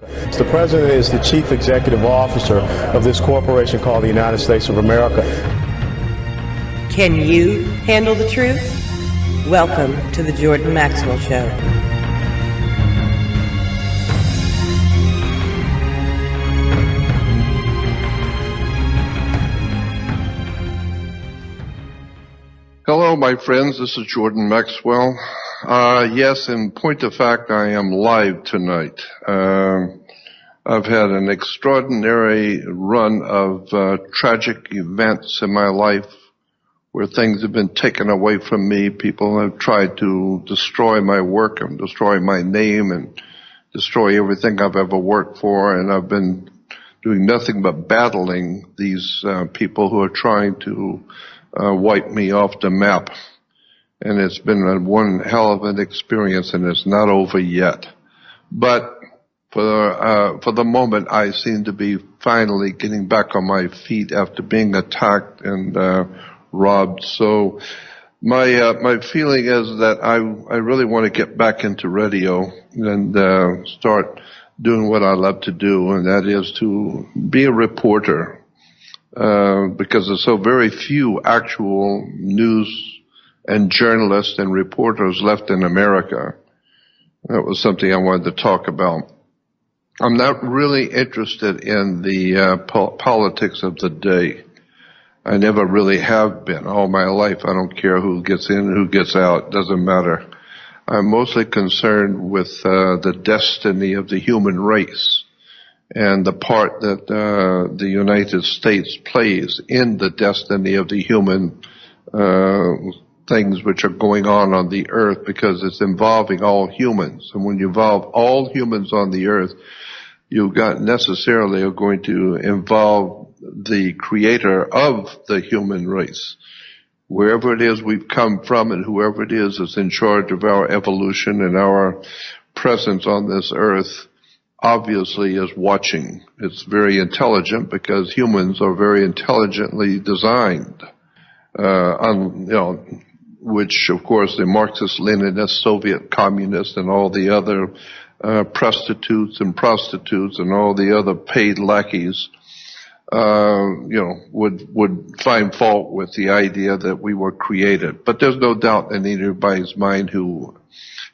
The president is the chief executive officer of this corporation called the United States of America. Can you handle the truth? Welcome to the Jordan Maxwell Show. Hello, my friends. This is Jordan Maxwell. Yes, in point of fact, I am live tonight. I've had an extraordinary run of tragic events in my life where things have been taken away from me. People have tried to destroy my work and destroy my name and destroy everything I've ever worked for, and I've been doing nothing but battling these people who are trying to wipe me off the map. And it's been one hell of an experience, and it's not over yet. But for the moment, I seem to be finally getting back on my feet after being attacked and robbed. So my feeling is that I really want to get back into radio and start doing what I love to do, and that is to be a reporter, because there's so very few actual news and journalists and reporters left in America. That was something I wanted to talk about. I'm not really interested in the politics of the day. I never really have been all my life. I don't care who gets in and who gets out. It doesn't matter. I'm mostly concerned with the destiny of the human race and the part that the United States plays in the destiny of the human things which are going on the earth, because it's involving all humans. And when you involve all humans on the earth, you got necessarily are going to involve the creator of the human race. Wherever it is we've come from and whoever it is in charge of our evolution and our presence on this earth obviously is watching. It's very intelligent because humans are very intelligently designed. Which, of course, the Marxist-Leninist, Soviet communists, and all the other prostitutes and all the other paid lackeys, would find fault with the idea that we were created. But there's no doubt in anybody's mind who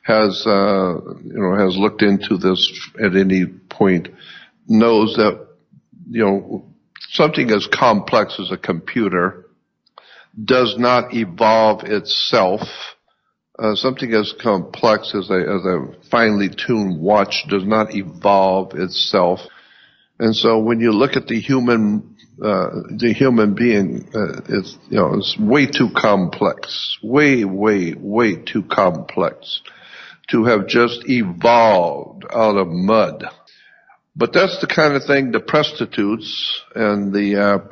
has looked into this at any point knows that, something as complex as a computer does not evolve itself. Something as complex as a finely tuned watch does not evolve itself. And so when you look at the human being, it's way too complex, way too complex to have just evolved out of mud. But that's the kind of thing the prostitutes and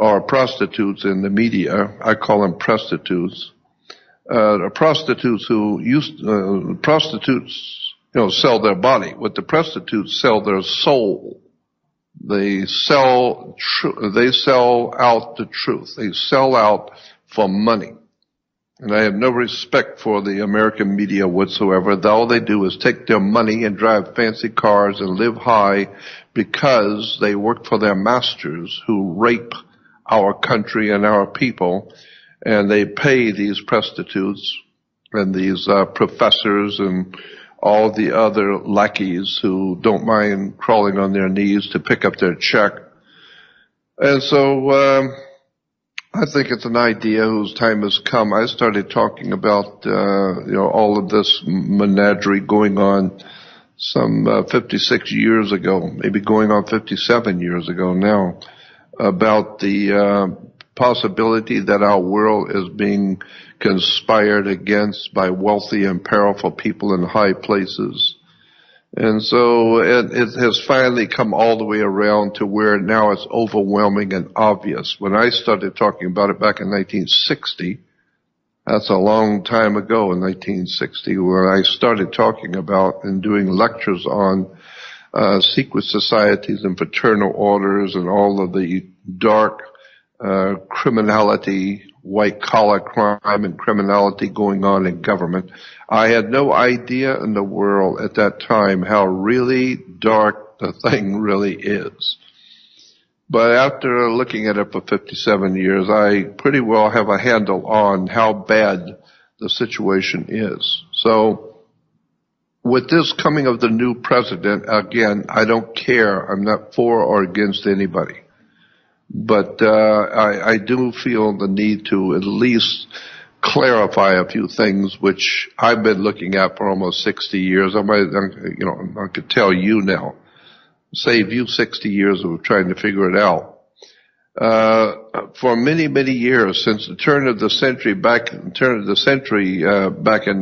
or prostitutes in the media, I call them prostitutes, prostitutes sell their body. What the prostitutes sell their soul. They sell out the truth. They sell out for money. And I have no respect for the American media whatsoever. All they do is take their money and drive fancy cars and live high because they work for their masters who rape our country and our people. And they pay these prostitutes and these professors and all the other lackeys who don't mind crawling on their knees to pick up their check. And so I think it's an idea whose time has come. I started talking about all of this menagerie going on some 56 years ago, maybe going on 57 years ago now, about the possibility that our world is being conspired against by wealthy and powerful people in high places. And so it has finally come all the way around to where now it's overwhelming and obvious. When I started talking about it back in 1960, that's a long time ago in 1960, where I started talking about and doing lectures on secret societies and fraternal orders and all of the dark criminality, white-collar crime and criminality going on in government. I had no idea in the world at that time how really dark the thing really is. But after looking at it for 57 years, I pretty well have a handle on how bad the situation is. So with this coming of the new president, again, I don't care. I'm not for or against anybody. But I do feel the need to at least clarify a few things which I've been looking at for almost 60 years. I could tell you now, save you 60 years of trying to figure it out. For many, many years, since the turn of the century back in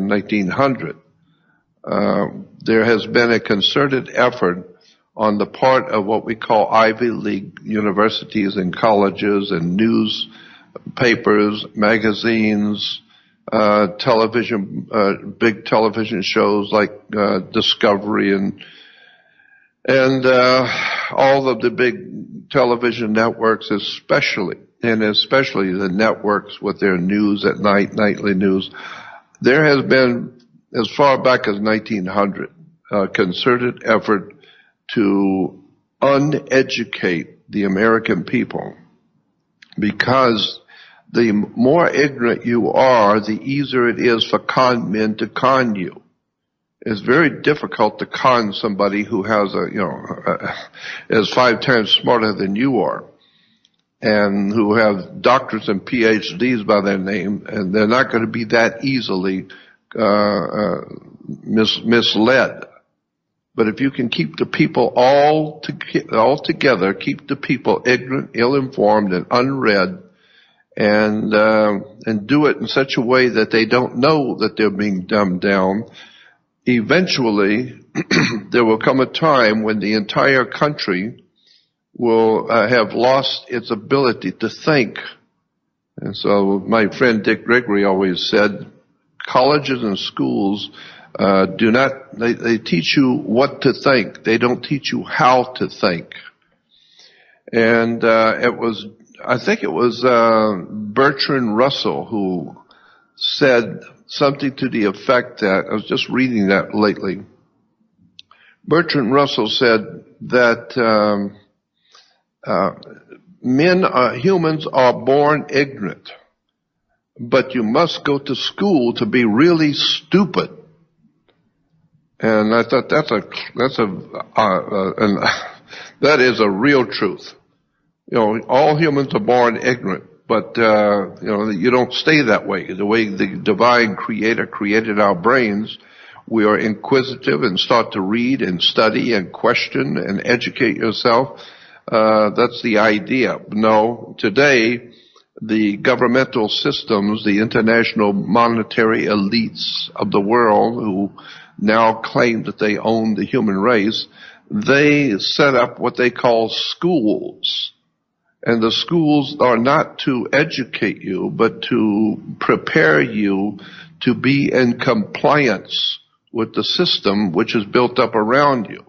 1900, there has been a concerted effort on the part of what we call Ivy League universities and colleges and newspapers, magazines, television, big television shows like Discovery and all of the big television networks, especially the networks with their news at night, nightly news. There has been, as far back as 1900, a concerted effort to uneducate the American people, because the more ignorant you are, the easier it is for con men to con you. It's very difficult to con somebody who has is 5 times smarter than you are, and who have doctorates and PhDs by their name, and they're not going to be that easily misled. But if you can keep the people all together, keep the people ignorant, ill-informed, and unread, and do it in such a way that they don't know that they're being dumbed down, eventually there will come a time when the entire country will have lost its ability to think. And so my friend Dick Gregory always said, colleges and schools they teach you what to think. They don't teach you how to think. And I think it was Bertrand Russell who said something to the effect that, I was just reading that lately. Bertrand Russell said that humans are born ignorant, but you must go to school to be really stupid. And I thought that is a real truth. All humans are born ignorant, but you don't stay that way. The way the divine creator created our brains, we are inquisitive and start to read and study and question and educate yourself. That's the idea. No, today the governmental systems, the international monetary elites of the world who now claim that they own the human race, they set up what they call schools. And the schools are not to educate you, but to prepare you to be in compliance with the system which is built up around you.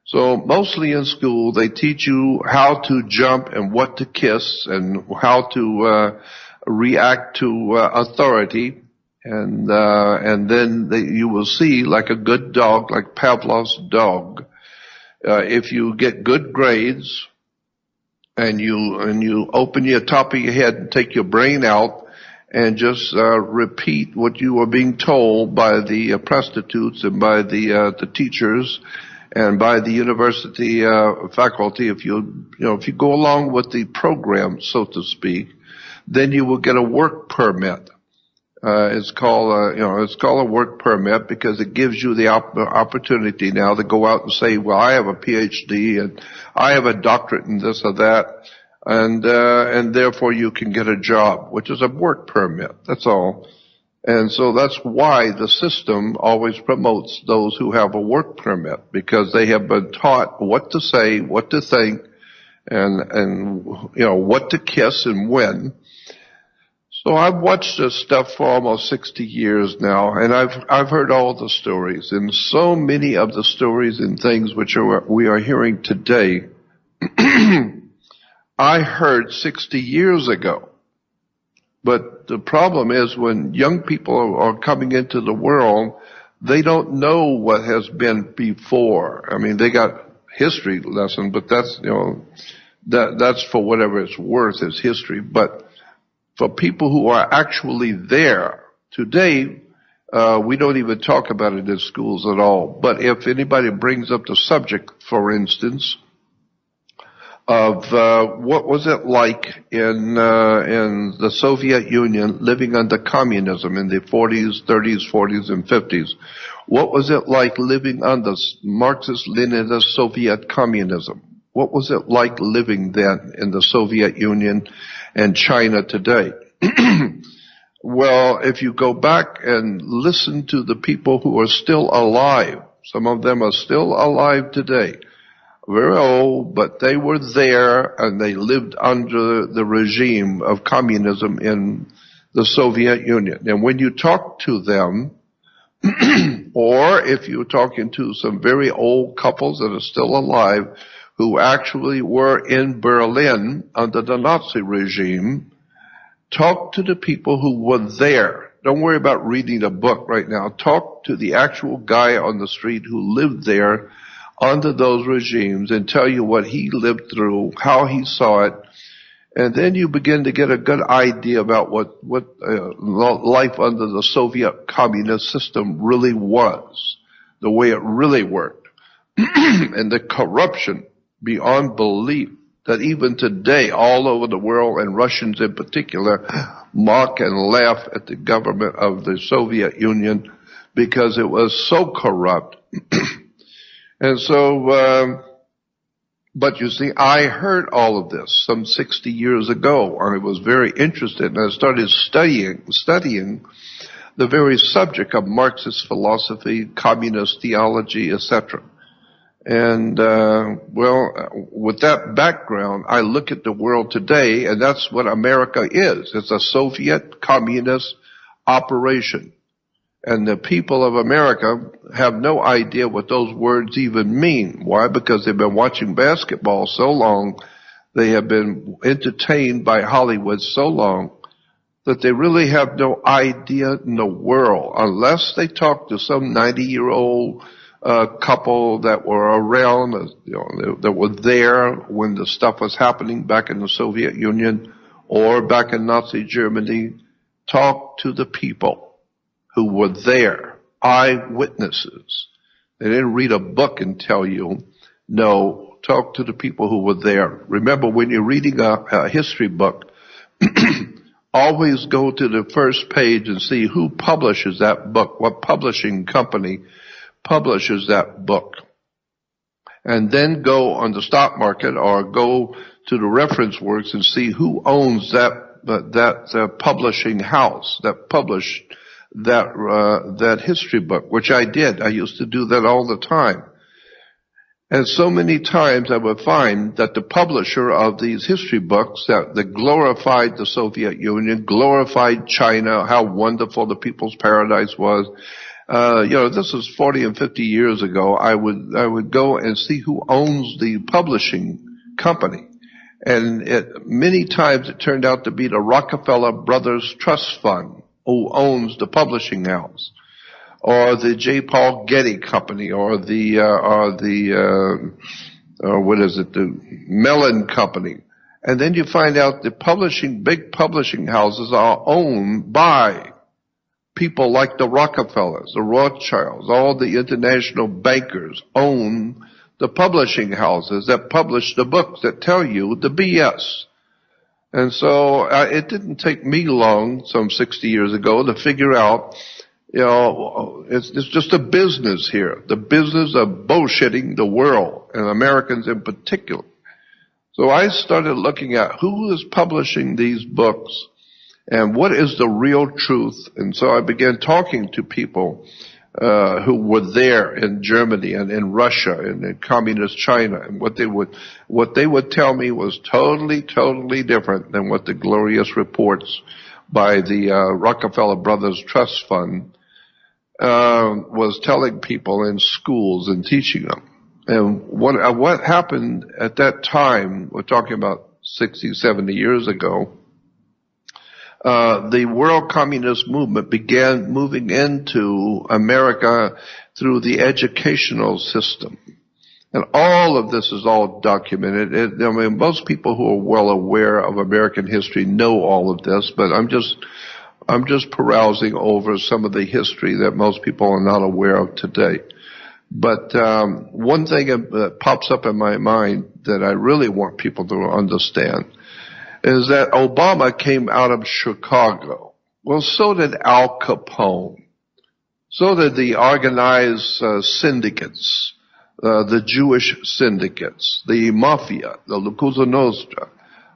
So mostly in school, they teach you how to jump and what to kiss and how to react to authority. And then you will see, like a good dog, like Pavlov's dog, if you get good grades and you open your top of your head and take your brain out and just repeat what you are being told by the prostitutes and by the teachers and by the university faculty, if you go along with the program, so to speak, then you will get a work permit. It's called a work permit because it gives you the opportunity now to go out and say, well, I have a PhD and I have a doctorate in this or that, and therefore you can get a job, which is a work permit. That's all. And so that's why the system always promotes those who have a work permit, because they have been taught what to say, what to think, and what to kiss and when. So I've watched this stuff for almost 60 years now, and I've heard all the stories, and so many of the stories and things which we are hearing today, I heard 60 years ago. But the problem is when young people are coming into the world, they don't know what has been before. I mean, they got history lesson, but that's, that's for whatever it's worth as history. But for people who are actually there today, we don't even talk about it in schools at all. But if anybody brings up the subject, for instance, of what was it like in the Soviet Union living under communism in the 40s, 30s, 40s, and 50s. What was it like living under Marxist-Leninist Soviet communism? What was it like living then in the Soviet Union and China today? Well, if you go back and listen to the people who are still alive, some of them are still alive today, very old, but they were there and they lived under the regime of communism in the Soviet Union. And when you talk to them, or if you're talking to some very old couples that are still alive who actually were in Berlin under the Nazi regime, talk to the people who were there. Don't worry about reading a book right now. Talk to the actual guy on the street who lived there under those regimes and tell you what he lived through, how he saw it, and then you begin to get a good idea about what life under the Soviet communist system really was, the way it really worked, and the corruption beyond belief that even today all over the world, and Russians in particular, mock and laugh at the government of the Soviet Union because it was so corrupt. And so, but you see, I heard all of this some 60 years ago, and I was very interested, and I started studying the very subject of Marxist philosophy, communist theology, etc. And, with that background, I look at the world today, and that's what America is. It's a Soviet communist operation. And the people of America have no idea what those words even mean. Why? Because they've been watching basketball so long, they have been entertained by Hollywood so long, that they really have no idea in the world, unless they talk to some 90-year-old couple that were around, that were there when the stuff was happening back in the Soviet Union or back in Nazi Germany. Talk to the people who were there, eyewitnesses. They didn't read a book and tell you. No, talk to the people who were there. Remember, when you're reading a history book, always go to the first page and see who publishes that book, what publishing company publishes that book. And then go on the stock market or go to the reference works and see who owns that publishing house that published that history book, which I did. I used to do that all the time. And so many times I would find that the publisher of these history books that glorified the Soviet Union, glorified China, how wonderful the People's Paradise was. This was 40 and 50 years ago. I would go and see who owns the publishing company. And many times it turned out to be the Rockefeller Brothers Trust Fund who owns the publishing house, or the J. Paul Getty Company, or the Mellon Company. And then you find out the big publishing houses are owned by people like the Rockefellers, the Rothschilds, all the international bankers own the publishing houses that publish the books that tell you the BS. And so it didn't take me long, some 60 years ago, to figure out, it's just a business here, the business of bullshitting the world, and Americans in particular. So I started looking at who is publishing these books and what is the real truth. And so I began talking to people who were there in Germany and in Russia and in communist China, and what they would tell me was totally different than what the glorious reports by the Rockefeller Brothers Trust Fund was telling people in schools and teaching them. And what happened at that time, we're talking about 60, 70 years ago, the world communist movement began moving into America through the educational system. And all of this is all documented. I mean, most people who are well aware of American history know all of this, but I'm just carousing over some of the history that most people are not aware of today. But one thing that pops up in my mind that I really want people to understand is that Obama came out of Chicago. Well, so did Al Capone. So did the organized syndicates, the Jewish syndicates, the mafia, the Cosa Nostra,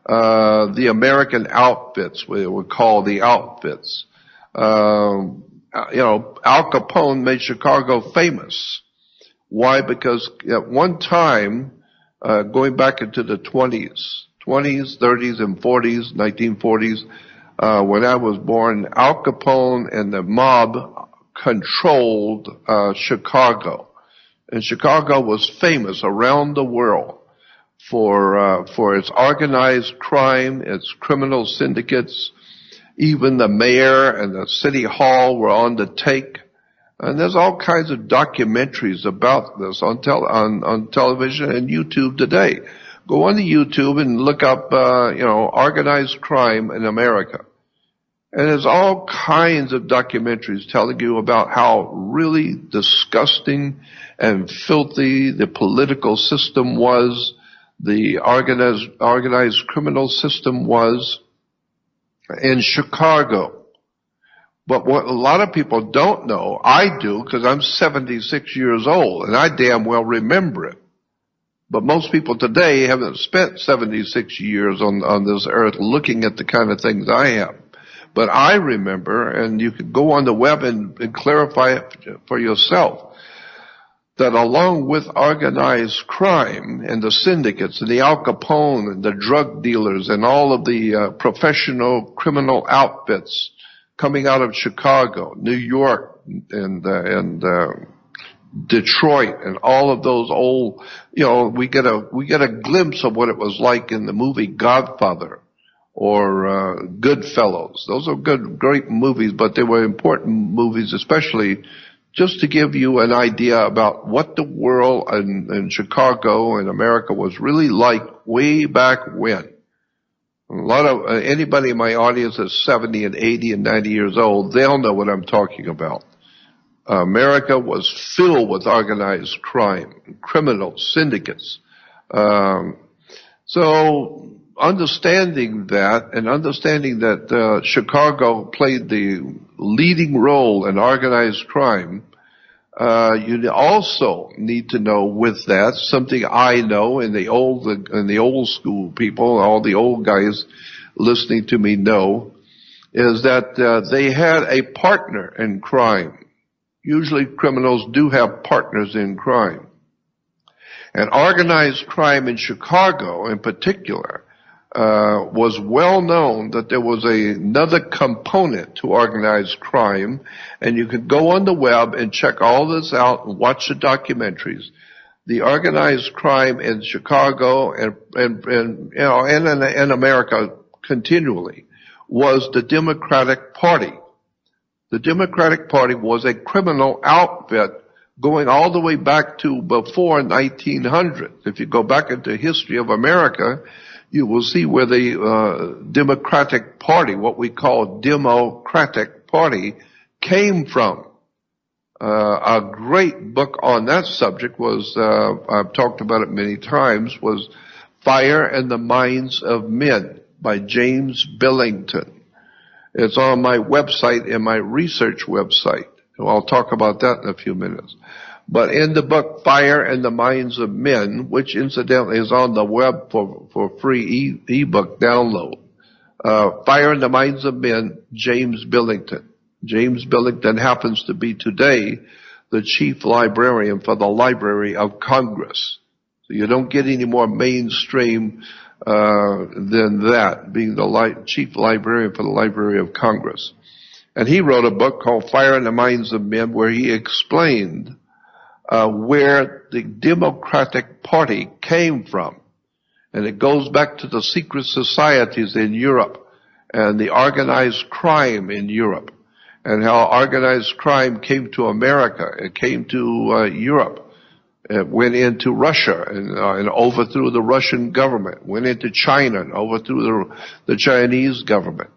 the American outfits, we would call the outfits. Al Capone made Chicago famous. Why? Because at one time, going back into the 20s, 30s, and 40s, 1940s, when I was born, Al Capone and the mob controlled Chicago. And Chicago was famous around the world for its organized crime, its criminal syndicates. Even the mayor and the city hall were on the take. And there's all kinds of documentaries about this on television and YouTube today. Go on to YouTube and look up, organized crime in America. And there's all kinds of documentaries telling you about how really disgusting and filthy the political system was, the organized criminal system was in Chicago. But what a lot of people don't know, I do, because I'm 76 years old, and I damn well remember it. But most people today haven't spent 76 years on this earth looking at the kind of things I have. But I remember, and you can go on the web and clarify it for yourself, that along with organized crime and the syndicates and the Al Capone and the drug dealers and all of the professional criminal outfits coming out of Chicago, New York, and Detroit, and all of those old, we get a glimpse of what it was like in the movie Godfather or Goodfellas. Those are great movies, but they were important movies, especially just to give you an idea about what the world in Chicago and America was really like way back when. A lot of anybody in my audience that's 70 and 80 and 90 years old, they'll know what I'm talking about. America was filled with organized crime, criminal syndicates. So understanding that, and understanding that Chicago played the leading role in organized crime, you also need to know with that something I know, and the old school people, all the old guys listening to me know, is that they had a partner in crime. Usually criminals do have partners in crime. And organized crime in Chicago in particular was well known that there was another component to organized crime, and you could go on the web and check all this out and watch the documentaries. The organized crime in Chicago and in America continually was the Democratic Party. The Democratic Party was a criminal outfit going all the way back to before 1900. If you go back into history of America, you will see where the Democratic Party, what we call Democratic Party, came from. A great book on that subject was, I've talked about it many times, was Fire in the Minds of Men by James Billington. It's on my website, in my research website. I'll talk about that in a few minutes. But in the book, Fire in the Minds of Men, which incidentally is on the web for free ebook download, Fire in the Minds of Men, James Billington. James Billington happens to be today the chief librarian for the Library of Congress. So you don't get any more mainstream than that, being the chief librarian for the Library of Congress. And he wrote a book called Fire in the Minds of Men, where he explained where the Democratic Party came from. And it goes back to the secret societies in Europe and the organized crime in Europe, and how organized crime came to America. It came to Europe. It went into Russia and overthrew the Russian government, went into China and overthrew the Chinese government.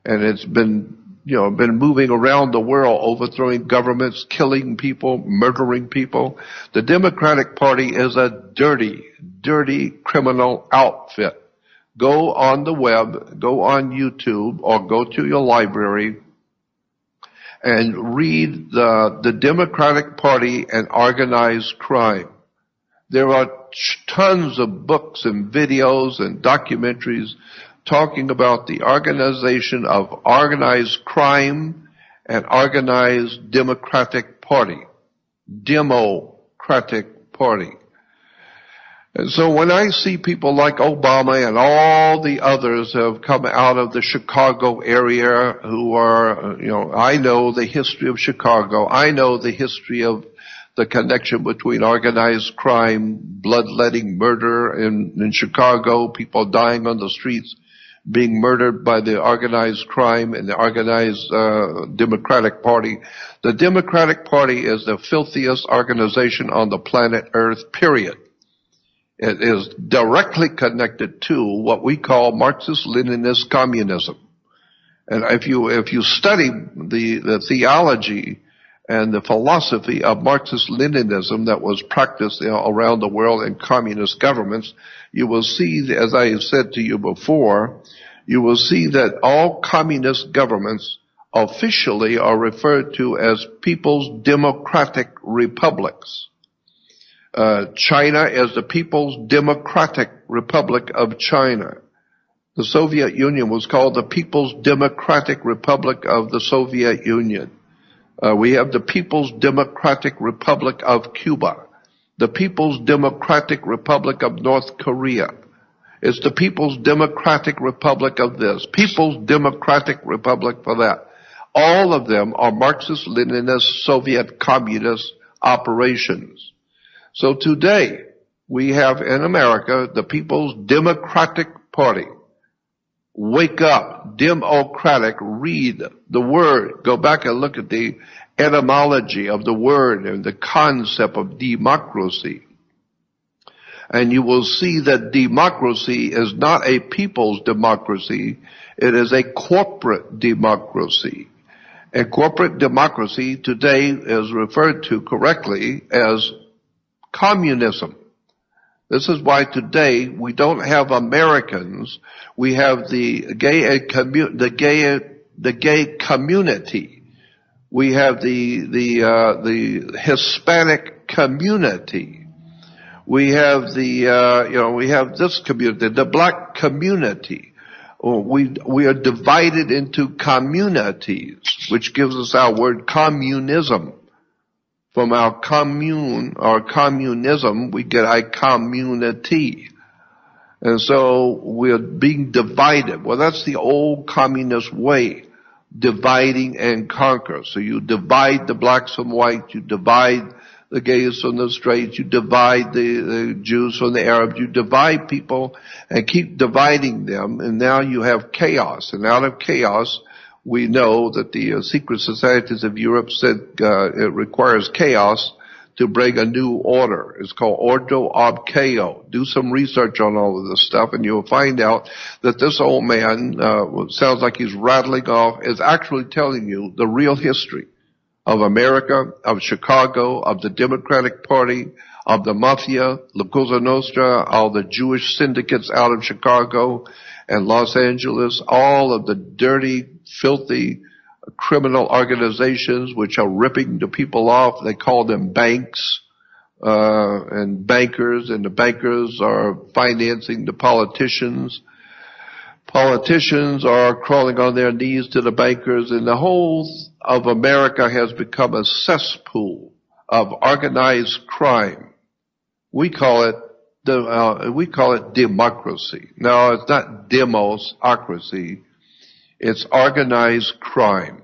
And it's been moving around the world, overthrowing governments, killing people, murdering people. The Democratic Party is a dirty, dirty criminal outfit. Go on the web, go on YouTube, or go to your library and read the Democratic Party and organized crime. There are tons of books and videos and documentaries talking about the organization of organized crime and organized Democratic Party. Democratic Party. And so when I see people like Obama and all the others have come out of the Chicago area who are, I know the history of Chicago. I know the history of the connection between organized crime, bloodletting, murder in Chicago, people dying on the streets, being murdered by the organized crime and the organized Democratic Party. The Democratic Party is the filthiest organization on the planet Earth, period. It is directly connected to what we call Marxist-Leninist communism. And if you study the theology and the philosophy of Marxist-Leninism that was practiced around the world in communist governments, you will see, as I have said to you before, you will see that all communist governments officially are referred to as People's Democratic Republics. China is the People's Democratic Republic of China. The Soviet Union was called the People's Democratic Republic of the Soviet Union. We have the People's Democratic Republic of Cuba, the People's Democratic Republic of North Korea. It's the People's Democratic Republic of this, People's Democratic Republic for that. All of them are Marxist-Leninist Soviet communist operations. So today, we have in America the People's Democratic Party. Wake up, democratic, read the word. Go back and look at the etymology of the word and the concept of democracy. And you will see that democracy is not a people's democracy. It is a corporate democracy. And corporate democracy today is referred to correctly as communism. This is why today we don't have Americans. We have the gay community. We have the Hispanic community. We have we have this community, the black community. We are divided into communities, which gives us our word communism. From our commune or communism, we get a community. And so we're being divided. Well, that's the old communist way, dividing and conquer. So you divide the blacks from whites, you divide the gays from the straights, you divide the Jews from the Arabs, you divide people and keep dividing them, and now you have chaos. And out of chaos, we know that the secret societies of Europe said it requires chaos to bring a new order. It's called Ordo Ob Chaos. Do some research on all of this stuff, and you'll find out that this old man, sounds like he's rattling off, is actually telling you the real history of America, of Chicago, of the Democratic Party, of the Mafia, La Cosa Nostra, all the Jewish syndicates out of Chicago and Los Angeles, all of the dirty, filthy criminal organizations which are ripping the people off. They call them banks and bankers, and the bankers are financing the politicians. Politicians are crawling on their knees to the bankers, and the whole of America has become a cesspool of organized crime. We call it democracy. Now, it's not demosocracy. It's organized crime.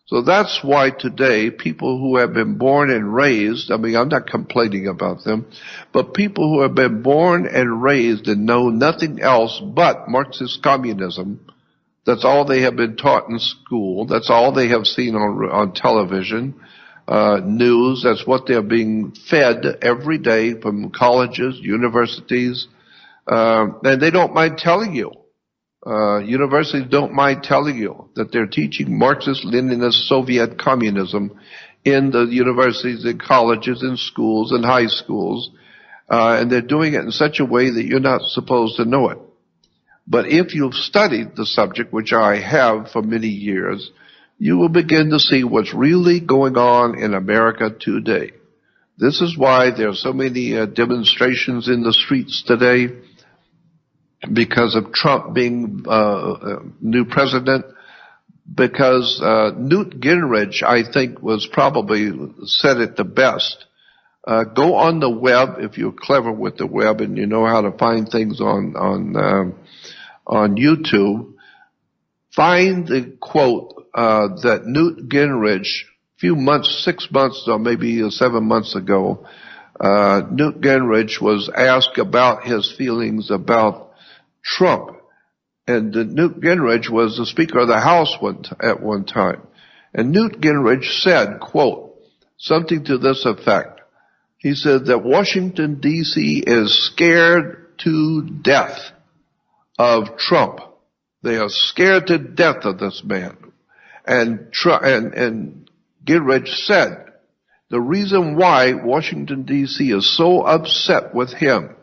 So that's why today people who have been born and raised, I'm not complaining about them, but people who have been born and raised and know nothing else but Marxist communism, that's all they have been taught in school, that's all they have seen on television, news. That's what they're being fed every day from colleges, universities, and they don't mind telling you. Universities don't mind telling you that they're teaching Marxist, Leninist, Soviet communism in the universities and colleges and schools and high schools, and they're doing it in such a way that you're not supposed to know it. But if you've studied the subject, which I have for many years, you will begin to see what's really going on in America today. This is why there are so many demonstrations in the streets today, because of Trump being new president, because Newt Gingrich, I think, was probably said it the best. Go on the web if you're clever with the web and you know how to find things on YouTube. Find the quote that Newt Gingrich, a few months, 6 months or maybe 7 months ago, Newt Gingrich was asked about his feelings about Trump. And Newt Gingrich was the Speaker of the House at one time. And Newt Gingrich said, quote, something to this effect. He said that Washington, D.C. is scared to death of Trump. They are scared to death of this man. And Gingrich said, the reason why Washington, D.C. is so upset with him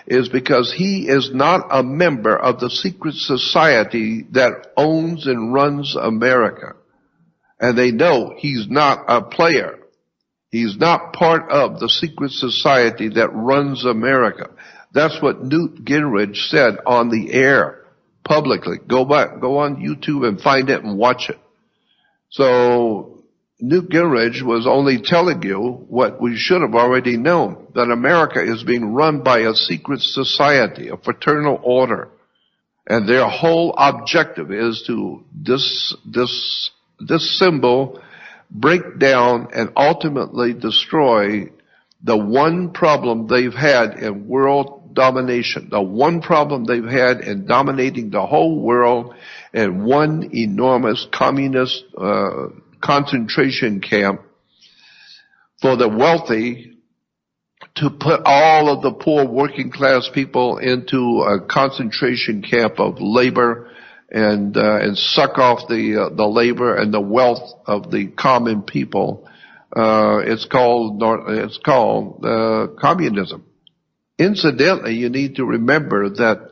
is because he is not a member of the secret society that owns and runs America. And they know he's not a player. He's not part of the secret society that runs America. That's what Newt Gingrich said on the air publicly. Go on YouTube and find it and watch it. So Newt Gingrich was only telling you what we should have already known, that America is being run by a secret society, a fraternal order. And their whole objective is to disassemble, break down, and ultimately destroy the one problem they've had in world domination, the one problem they've had in dominating the whole world in one enormous communist concentration camp for the wealthy to put all of the poor working class people into a concentration camp of labor and suck off the labor and the wealth of the common people. It's called communism. Incidentally, you need to remember that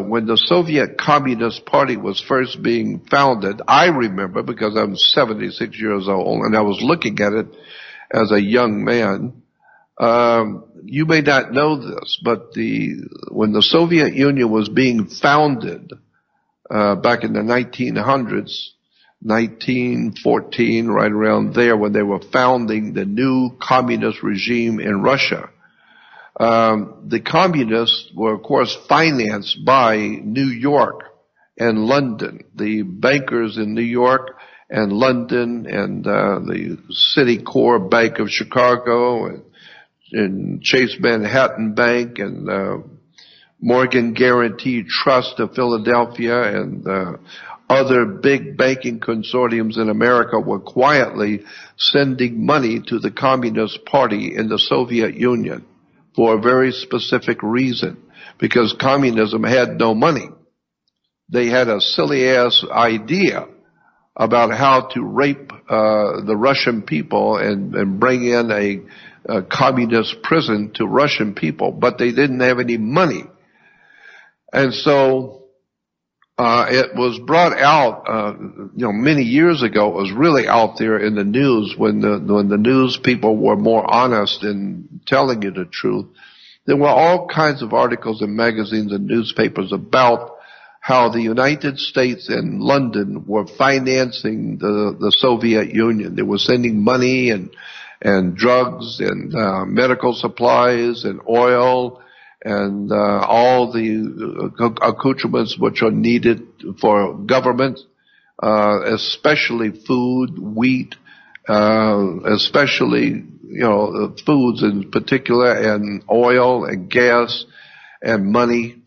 when the Soviet Communist Party was first being founded, I remember because I'm 76 years old and I was looking at it as a young man. You may not know this, but when the Soviet Union was being founded back in the 1900s, 1914, right around there, when they were founding the new communist regime in Russia, the communists were, of course, financed by New York and London. The bankers in New York and London and the Citicorp Bank of Chicago and Chase Manhattan Bank and Morgan Guaranty Trust of Philadelphia and other big banking consortiums in America were quietly sending money to the Communist Party in the Soviet Union for a very specific reason, because communism had no money. They had a silly-ass idea about how to rape the Russian people and bring in a communist prison to Russian people, but they didn't have any money. And so it was brought out, many years ago. It was really out there in the news when the news people were more honest in telling you the truth. There were all kinds of articles in magazines and newspapers about how the United States and London were financing the Soviet Union. They were sending money and drugs and medical supplies and oil and all the accoutrements which are needed for government, especially food, wheat, especially foods in particular, and oil and gas and money.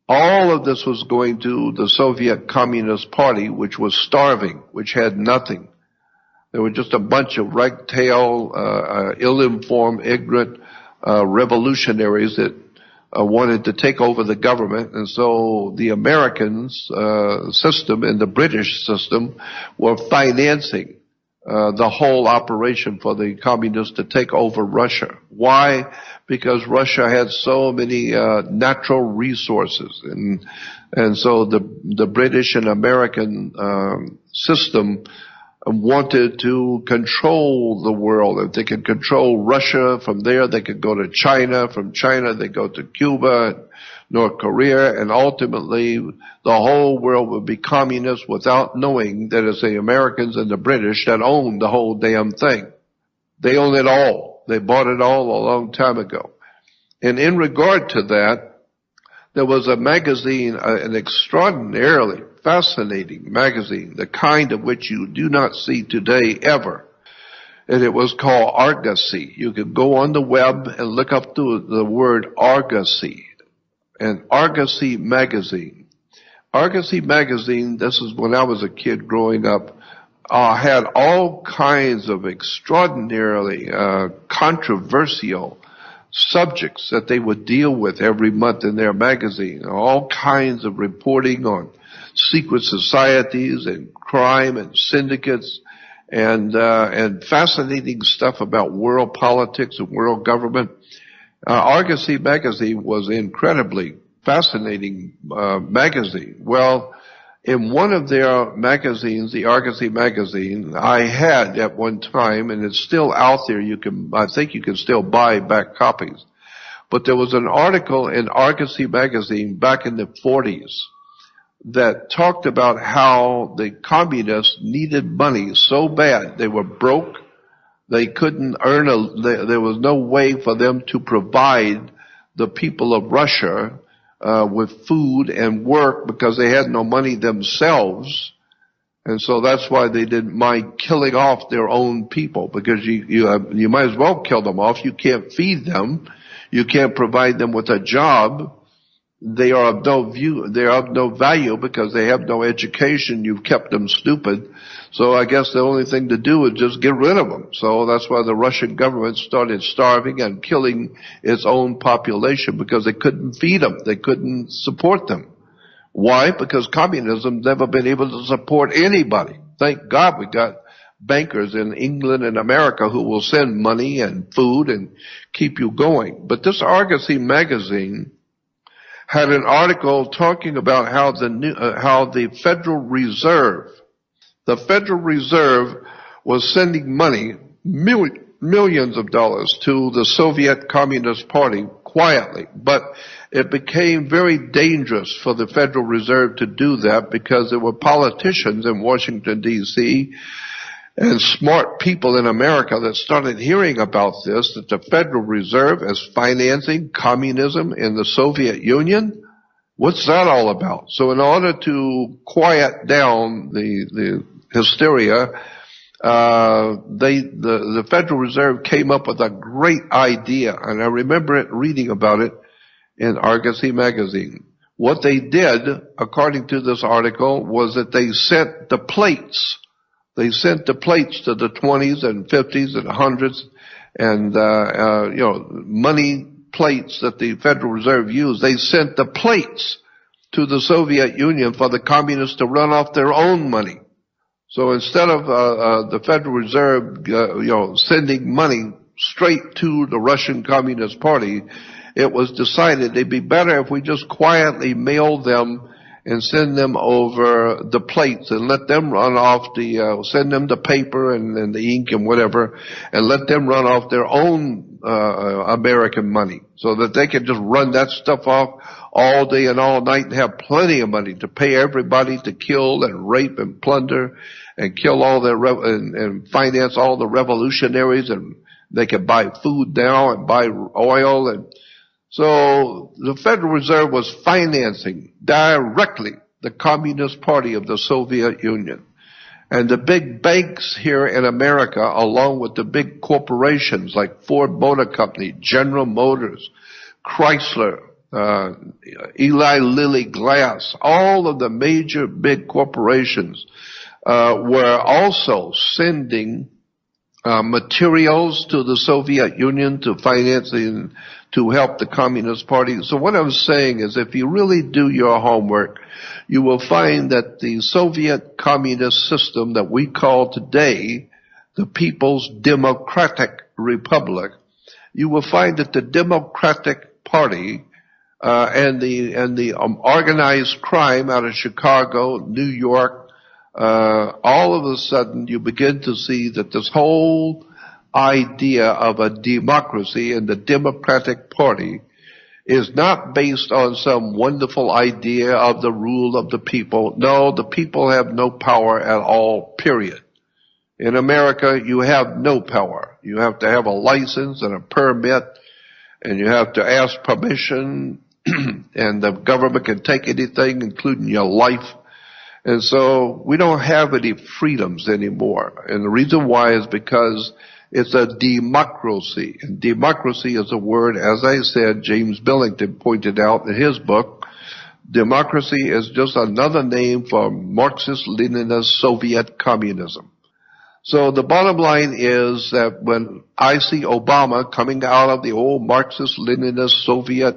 All of this was going to the Soviet Communist Party, which was starving, which had nothing. They were just a bunch of ragtail, ill-informed, ignorant revolutionaries that wanted to take over the government. And so the Americans system and the British system were financing the whole operation for the communists to take over Russia. Why? Because Russia had so many natural resources, and so the British and American system wanted to control the world. If they could control Russia, from there they could go to China. From China they go to Cuba, North Korea, and ultimately the whole world would be communist without knowing that it's the Americans and the British that own the whole damn thing. They own it all. They bought it all a long time ago. And in regard to that, there was a magazine, an extraordinarily fascinating magazine, the kind of which you do not see today ever. And it was called Argosy. You could go on the web and look up the word Argosy. And Argosy magazine. Argosy magazine, this is when I was a kid growing up, had all kinds of extraordinarily controversial subjects that they would deal with every month in their magazine. All kinds of reporting on secret societies and crime and syndicates and fascinating stuff about world politics and world government. Argosy magazine was incredibly fascinating magazine. Well, in one of their magazines, the Argosy magazine, I had at one time, and it's still out there. I think you can still buy back copies. But there was an article in Argosy magazine back in the 40s that talked about how the communists needed money so bad. They were broke. They couldn't earn there was no way for them to provide the people of Russia with food and work because they had no money themselves. And so that's why they didn't mind killing off their own people, because you might as well kill them off. You can't feed them. You can't provide them with a job. They are of no value because they have no education. You've kept them stupid. So I guess the only thing to do is just get rid of them. So that's why the Russian government started starving and killing its own population, because they couldn't feed them. They couldn't support them. Why? Because communism's never been able to support anybody. Thank God we got bankers in England and America who will send money and food and keep you going. But this Argosy magazine had an article talking about how the Federal Reserve was sending money, millions of dollars, to the Soviet Communist Party quietly. But it became very dangerous for the Federal Reserve to do that, because there were politicians in Washington, D.C., and smart people in America that started hearing about this, that the Federal Reserve is financing communism in the Soviet Union. What's that all about? So in order to quiet down the hysteria, the Federal Reserve came up with a great idea, and I remember reading about it in Argosy magazine. What they did, according to this article, was that they sent the plates. They sent the plates to the 20s and 50s and 100s and, money plates that the Federal Reserve used. They sent the plates to the Soviet Union for the communists to run off their own money. So instead of the Federal Reserve, sending money straight to the Russian Communist Party, it was decided it'd be better if we just quietly mailed them and send them over the plates and let them run off send them the paper and the ink and whatever, and let them run off their own American money, so that they could just run that stuff off all day and all night and have plenty of money to pay everybody to kill and rape and plunder and kill all their and finance all the revolutionaries, and they could buy food now and buy oil. And so the Federal Reserve was financing directly the Communist Party of the Soviet Union. And the big banks here in America, along with the big corporations like Ford Motor Company, General Motors, Chrysler, Eli Lilly Glass, all of the major big corporations were also sending materials to the Soviet Union to finance to help the Communist Party. So what I'm saying is, if you really do your homework, you will find that the Soviet communist system that we call today the People's Democratic Republic, you will find that the Democratic Party and the organized crime out of Chicago, New York, all of a sudden you begin to see that this whole idea of a democracy and the Democratic Party is not based on some wonderful idea of the rule of the people. No, the people have no power at all, period. In America, you have no power. You have to have a license and a permit, and you have to ask permission, and the government can take anything, including your life. And so we don't have any freedoms anymore. And the reason why is because it's a democracy. And democracy is a word, as I said, James Billington pointed out in his book, democracy is just another name for Marxist-Leninist Soviet communism. So the bottom line is that when I see Obama coming out of the old Marxist-Leninist Soviet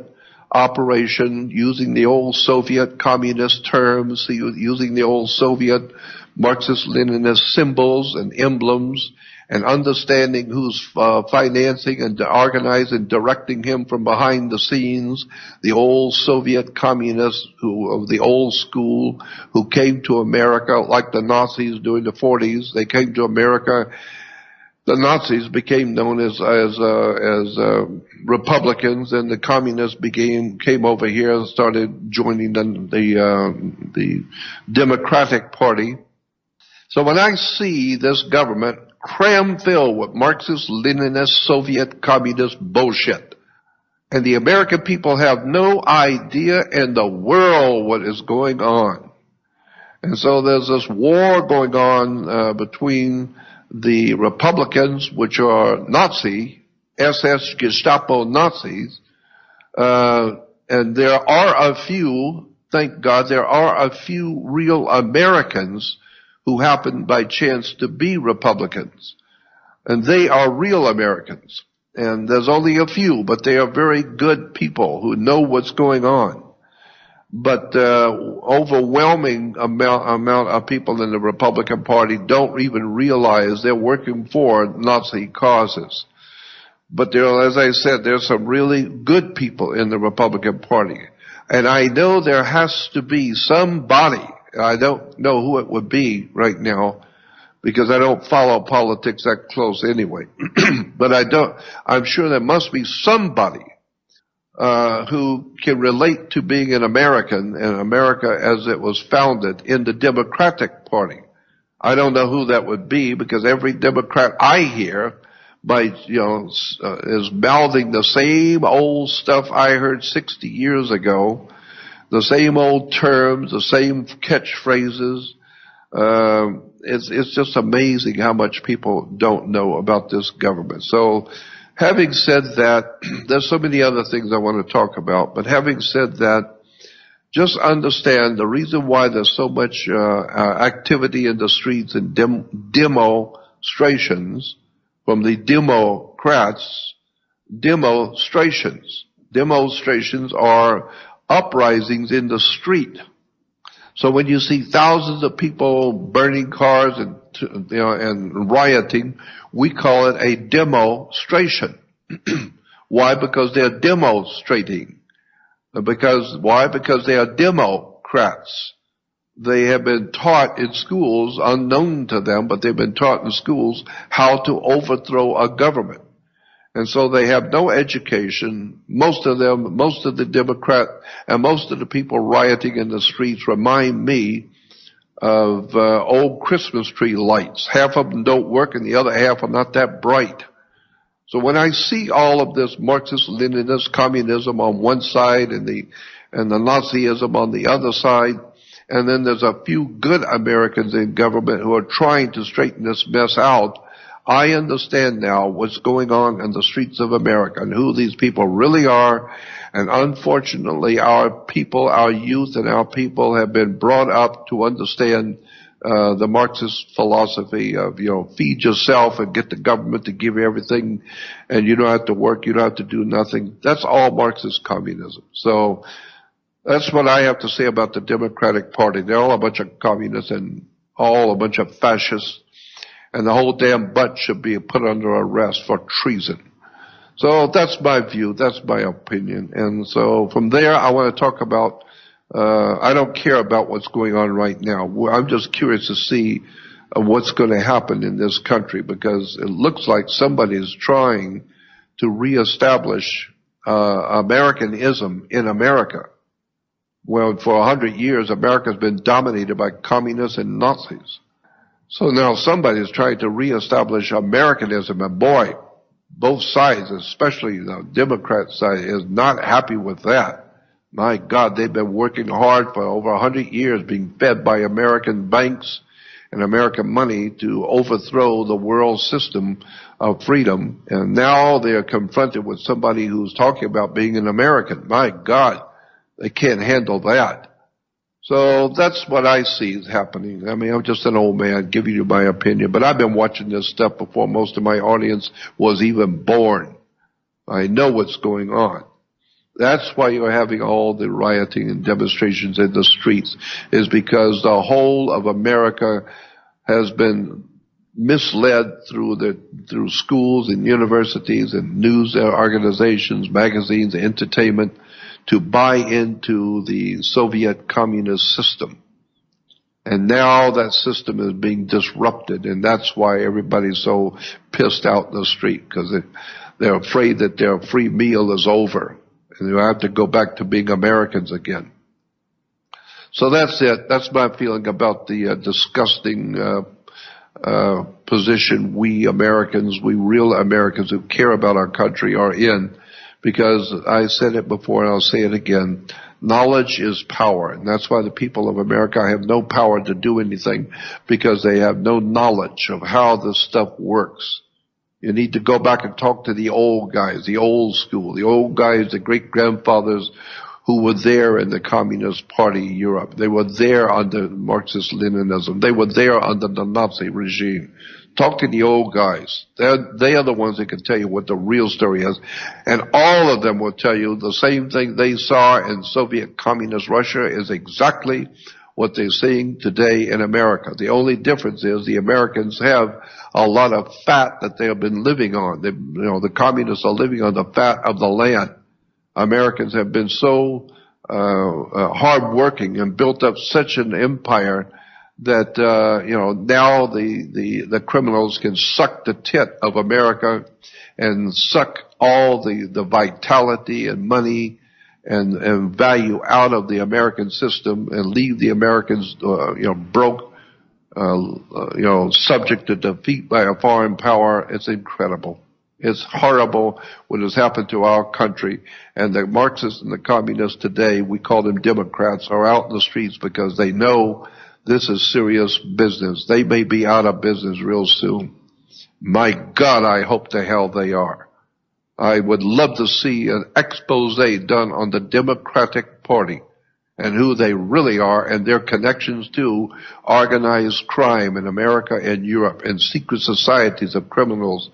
operation, using the old Soviet communist terms, using the old Soviet Marxist-Leninist symbols and emblems, and understanding who's financing and organizing and directing him from behind the scenes, the old Soviet communists of the old school who came to America like the Nazis during the 40s. They came to America. The Nazis became known as Republicans, and the communists came over here and started joining the Democratic Party. So when I see this government cram-filled with Marxist-Leninist Soviet communist bullshit, and the American people have no idea in the world what is going on. And so there's this war going on between the Republicans, which are Nazi, SS Gestapo Nazis, and there are a few, thank God, there are a few real Americans who happen by chance to be Republicans. And they are real Americans. And there's only a few, but they are very good people who know what's going on. But overwhelming amount of people in the Republican Party don't even realize they're working for Nazi causes. But there, as I said, there's some really good people in the Republican Party. And I know there has to be somebody, I don't know who it would be right now, because I don't follow politics that close anyway. But I'm sure there must be somebody who can relate to being an American and America as it was founded in the Democratic Party. I don't know who that would be, because every Democrat I hear is mouthing the same old stuff I heard 60 years ago, the same old terms, the same catchphrases. It's just amazing how much people don't know about this government. So having said that, there's so many other things I want to talk about, but having said that, just understand the reason why there's so much activity in the streets and demonstrations from the Democrats. Demonstrations are uprisings in the street. So when you see thousands of people burning cars and rioting, we call it a demonstration. Why? Because they're demonstrating. Why? Because they are Democrats. They have been taught in schools, unknown to them, but they've been taught in schools how to overthrow a government. And so they have no education. Most of the Democrat, and most of the people rioting in the streets remind me of old Christmas tree lights. Half of them don't work and the other half are not that bright. So when I see all of this Marxist-Leninist communism on one side and the Nazism on the other side, and then there's a few good Americans in government who are trying to straighten this mess out, I understand now what's going on in the streets of America and who these people really are. And unfortunately, our people, our youth and our people have been brought up to understand the Marxist philosophy of, feed yourself and get the government to give you everything, and you don't have to work, you don't have to do nothing. That's all Marxist communism. So that's what I have to say about the Democratic Party. They're all a bunch of communists and all a bunch of fascists, and the whole damn bunch should be put under arrest for treason. So that's my view, that's my opinion. And so from there, I want to talk about, I don't care about what's going on right now. I'm just curious to see what's going to happen in this country, because it looks like somebody is trying to reestablish Americanism in America. Well, for 100 years, America has been dominated by communists and Nazis. So now somebody is trying to reestablish Americanism, and boy, both sides, especially the Democrat side, is not happy with that. My God, they've been working hard for over 100 years, being fed by American banks and American money to overthrow the world system of freedom. And now they are confronted with somebody who's talking about being an American. My God, they can't handle that. So that's what I see is happening. I mean, I'm just an old man giving you my opinion, but I've been watching this stuff before most of my audience was even born. I know what's going on. That's why you're having all the rioting and demonstrations in the streets, is because the whole of America has been misled through schools and universities and news organizations, magazines, entertainment, to buy into the Soviet communist system. And now that system is being disrupted, and that's why everybody's so pissed out in the street, because they're afraid that their free meal is over, and they'll have to go back to being Americans again. So that's it. That's my feeling about the disgusting position we Americans, we real Americans who care about our country, are in. Because I said it before and I'll say it again, knowledge is power. And that's why the people of America have no power to do anything, because they have no knowledge of how this stuff works. You need to go back and talk to the old guys, the old school, the old guys, the great-grandfathers who were there in the Communist Party of Europe. They were there under Marxist-Leninism. They were there under the Nazi regime. Talk to the old guys. They are the ones that can tell you what the real story is. And all of them will tell you the same thing they saw in Soviet Communist Russia is exactly what they're seeing today in America. The only difference is the Americans have a lot of fat that they have been living on. The communists are living on the fat of the land. Americans have been so hardworking and built up such an empire that now the criminals can suck the tit of America and suck all the vitality and money and value out of the American system and leave the Americans broke, subject to defeat by a foreign power. It's incredible. It's horrible what has happened to our country. And the Marxists and the communists today, we call them Democrats, are out in the streets because they know this is serious business. They may be out of business real soon. My God, I hope the hell they are. I would love to see an expose done on the Democratic Party and who they really are and their connections to organized crime in America and Europe and secret societies of criminals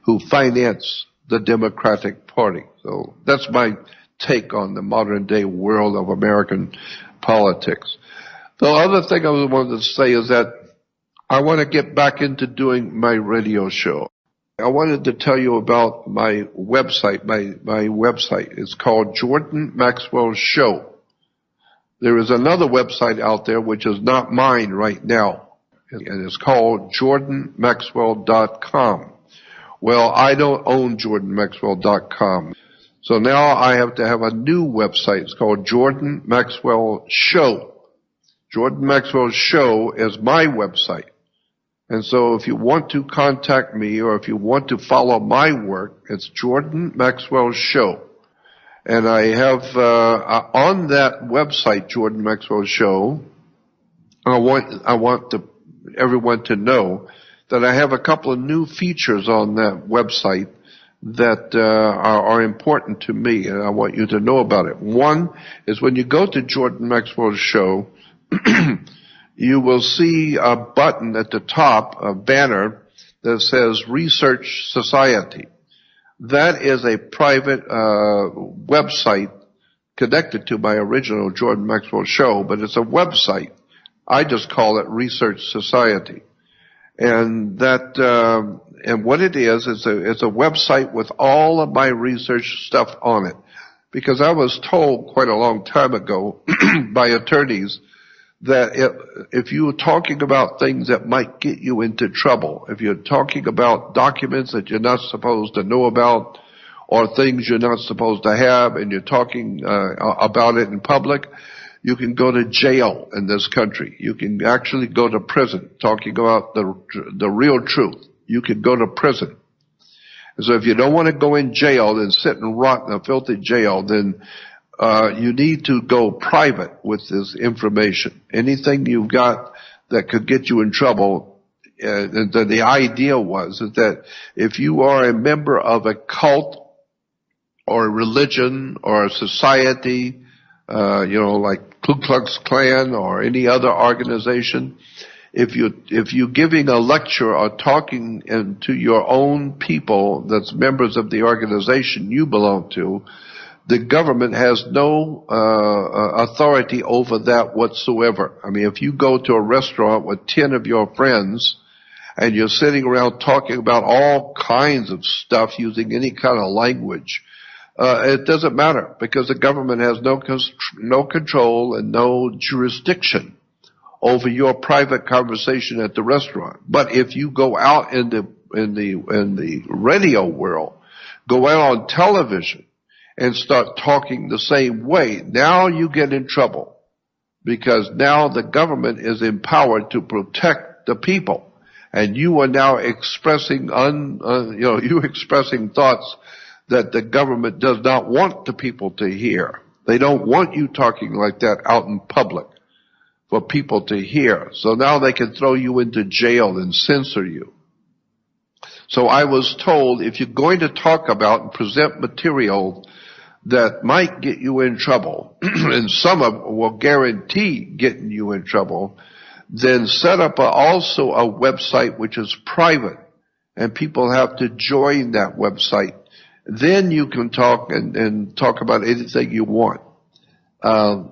who finance the Democratic Party. So that's my take on the modern day world of American politics. The other thing I wanted to say is that I want to get back into doing my radio show. I wanted to tell you about my website. My website is called Jordan Maxwell Show. There is another website out there which is not mine right now, and it's called JordanMaxwell.com. Well, I don't own JordanMaxwell.com. So now I have to have a new website. It's called Jordan Maxwell Show. Jordan Maxwell Show is my website. And so if you want to contact me or if you want to follow my work, it's Jordan Maxwell Show. And I have on that website, Jordan Maxwell Show, I want everyone to know that I have a couple of new features on that website that are important to me, and I want you to know about it. One is when you go to Jordan Maxwell Show, you will see a button at the top, a banner that says Research Society. That is a private website connected to my original Jordan Maxwell show, but it's a website. I just call it Research Society. And that, and what it is, it's a website with all of my research stuff on it. Because I was told quite a long time ago by attorneys that if you're talking about things that might get you into trouble, if you're talking about documents that you're not supposed to know about, or things you're not supposed to have, and you're talking about it in public, you can go to jail in this country. You can actually go to prison talking about the real truth. You can go to prison. And so if you don't want to go in jail and sit and rot in a filthy jail, then you need to go private with this information. Anything you've got that could get you in trouble, the idea was that if you are a member of a cult or a religion or a society, like Ku Klux Klan or any other organization, if you're giving a lecture or talking to your own people that's members of the organization you belong to, the government has no authority over that whatsoever. I mean, if you go to a restaurant with 10 of your friends and you're sitting around talking about all kinds of stuff using any kind of language, it doesn't matter, because the government has no control and no jurisdiction over your private conversation at the restaurant. But if you go out in the radio world, go out on television and start talking the same way, now you get in trouble, because now the government is empowered to protect the people, and you are now expressing expressing thoughts that the government does not want the people to hear. They don't want you talking like that out in public for people to hear. So now they can throw you into jail and censor you. So I was told, if you're going to talk about and present material that might get you in trouble, and some of them will guarantee getting you in trouble, then set up also a website which is private, and people have to join that website. Then you can talk and talk about anything you want.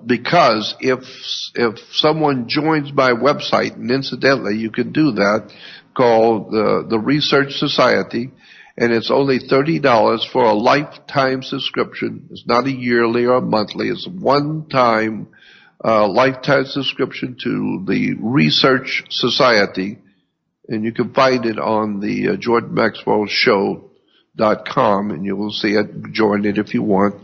Because if someone joins my website, and incidentally you can do that, called the Research Society, and it's only $30 for a lifetime subscription. It's not a yearly or a monthly. It's a one-time lifetime subscription to the Research Society, and you can find it on the Jordan Maxwell Show.com, and you will see it. Join it if you want.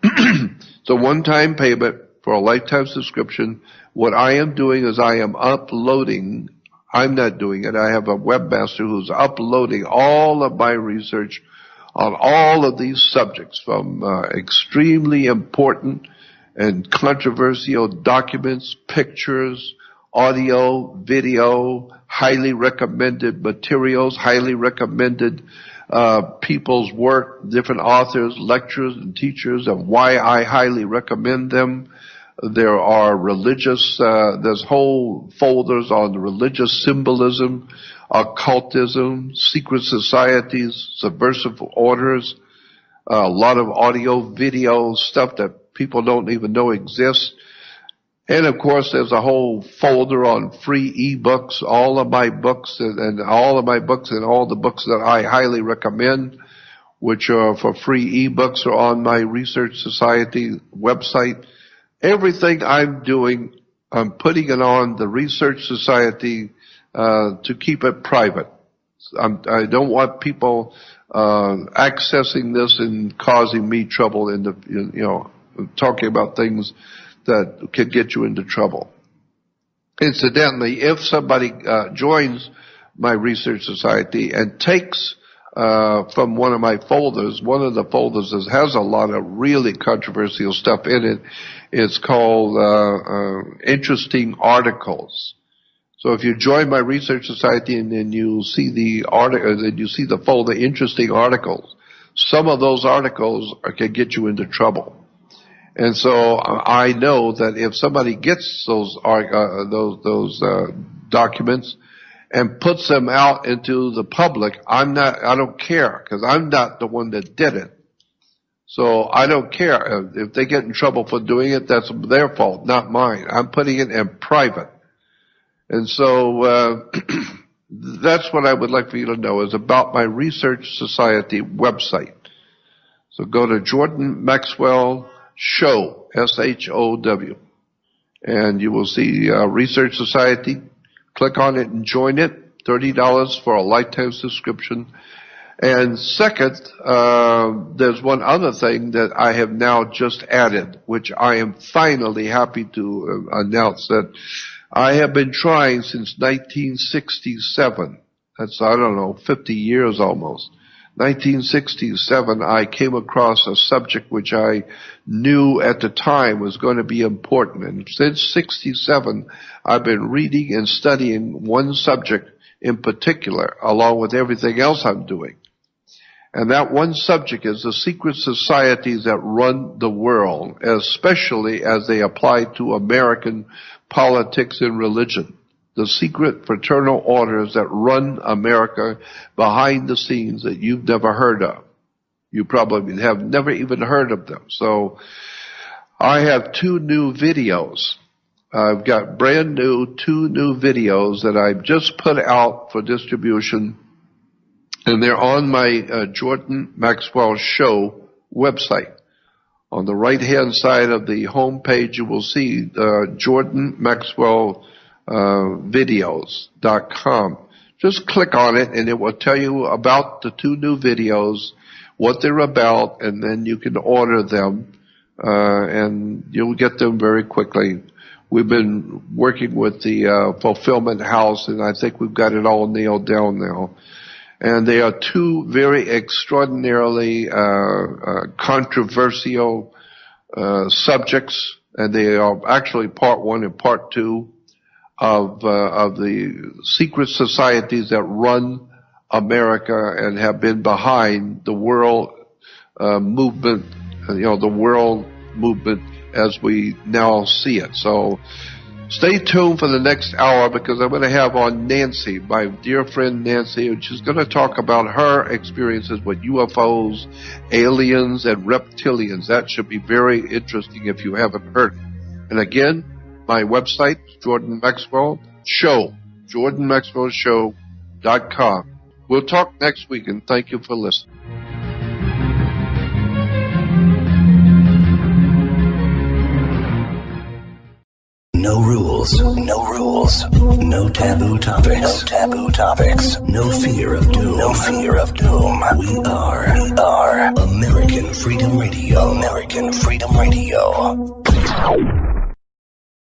It's a one-time payment for a lifetime subscription. What I am doing is I am uploading. I'm not doing it. I have a webmaster who's uploading all of my research on all of these subjects, from extremely important and controversial documents, pictures, audio, video, highly recommended materials, highly recommended people's work, different authors, lecturers, and teachers, and why I highly recommend them. There are religious, there's whole folders on religious symbolism, occultism, secret societies, subversive orders, a lot of audio, video, stuff that people don't even know exists. And of course, there's a whole folder on free ebooks, all of my books and all of my books and all the books that I highly recommend, which are for free ebooks, are on my Research Society website. Everything I'm doing, I'm putting it on the Research Society to keep it private. I don't want people accessing this and causing me trouble in the, talking about things that can get you into trouble. Incidentally, if somebody joins my Research Society and takes from one of my folders, one of the folders has a lot of really controversial stuff in it. It's called Interesting Articles. So if you join my Research Society and then you see the article, then you see the folder Interesting Articles, some of those articles can get you into trouble. And so I know that if somebody gets those documents and puts them out into the public, I don't care, because I'm not the one that did it. So I don't care. If they get in trouble for doing it, that's their fault, not mine. I'm putting it in private. And so that's what I would like for you to know is about my Research Society website. So go to Jordan Maxwell Show, SHOW, and you will see Research Society. Click on it and join it. $30 for a lifetime subscription. And second, there's one other thing that I have now just added, which I am finally happy to announce that I have been trying since 1967. That's, 50 years almost. 1967, I came across a subject which I knew at the time was going to be important. And since 67, I've been reading and studying one subject in particular, along with everything else I'm doing. And that one subject is the secret societies that run the world, especially as they apply to American politics and religion. The secret fraternal orders that run America behind the scenes that you've never heard of. You probably have never even heard of them. So I have 2 new videos. I've got brand new 2 new videos that I've just put out for distribution. And they're on my Jordan Maxwell Show website. On the right-hand side of the home page, you will see Jordan Maxwell videos.com. Just click on it, and it will tell you about the 2 new videos, what they're about, and then you can order them, and you'll get them very quickly. We've been working with the fulfillment house, and I think we've got it all nailed down now. And they are 2 very extraordinarily controversial subjects, and they are actually part 1 and part 2 of the secret societies that run America and have been behind the world movement, the world movement as we now see it. So stay tuned for the next hour, because I'm going to have on Nancy, my dear friend Nancy, and she's going to talk about her experiences with UFOs, aliens, and reptilians. That should be very interesting if you haven't heard it. And again, my website, Jordan Maxwell Show, JordanMaxwellShow.com. We'll talk next week, and thank you for listening. No rules, no rules, no taboo topics, no fear of doom, We are American Freedom Radio,